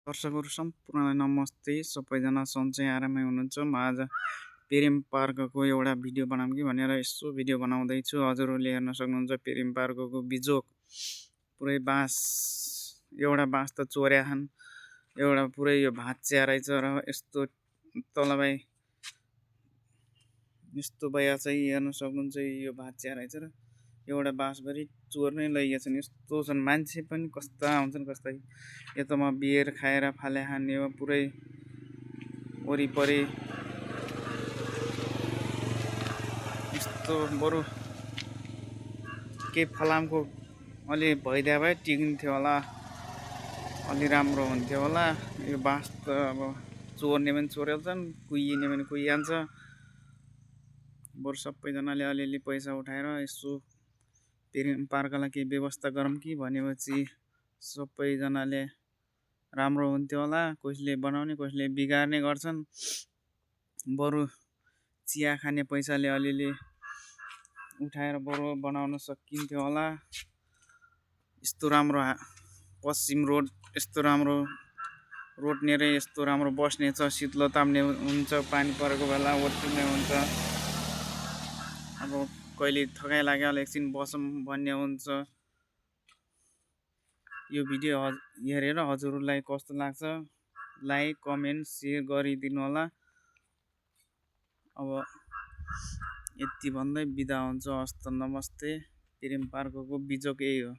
दर्शकहरू सम्पूर्णलाई नमस्ते। सबैजना सन्चै आरामै हुनुहुन्छ। म आज पेरेम पार्कको एउटा भिडियो बनाऊँ कि भनेर यसो भिडियो बनाउँदैछु। हजुरहरूले हेर्न सक्नुहुन्छ पेरेम पार्कको बिजोक पुरै बाँस, एउटा बाँस त चोर्या छन्, एउटा पुरै यो भाँच्या रहेछ र यस्तो तलबाई यस्तो भया चाहिँ हेर्न सक्नुहुन्छ यो भाँच्या रहेछ र एउटा बाँसभरि चोर्नै लैगेछन्। यस्तो छन् मान्छे पनि कस्ता हुन्छन् कस्ता। यो त म बियर खाएर फाले खाने हो। पुरै वरिपरि यस्तो बरु केही फलामको अलि भइदिया भए टिक्थ्यो होला, अलि राम्रो हुन्थ्यो होला। यो बाँस त अब चोर्ने पनि चोरेल्छन्, कुहिने पनि कुहिहाल्छ। बरु सबैजनाले अलिअलि पैसा उठाएर यसो पेरेम पार्कलाई केही व्यवस्था गरौँ कि भनेपछि सबैजनाले राम्रो हुन्थ्यो होला। कसैले बनाउने कसैले बिगार्ने गर्छन्। बरु चिया खाने पैसाले अलिअलि उठाएर बरु बनाउन सकिन्थ्यो होला। यस्तो राम्रो पश्चिम रोड, यस्तो राम्रो रोड्ने र यस्तो राम्रो बस्ने छ, शीतलो ताप्ने हुन्छ, पानी परेको बेला ओर्लिने हुन्छ। अब कहिले थकाइ लाग्यो एकछिन बसौँ भन्ने हुन्छ। यो भिडियो हेरेर हजुरहरूलाई कस्तो लाग्छ लाइक कमेन्ट सेयर गरिदिनु होला। अब यति भन्दै बिदा हुन्छ। हस्त नमस्ते। पेरेम पार्कको बिजोक यही हो।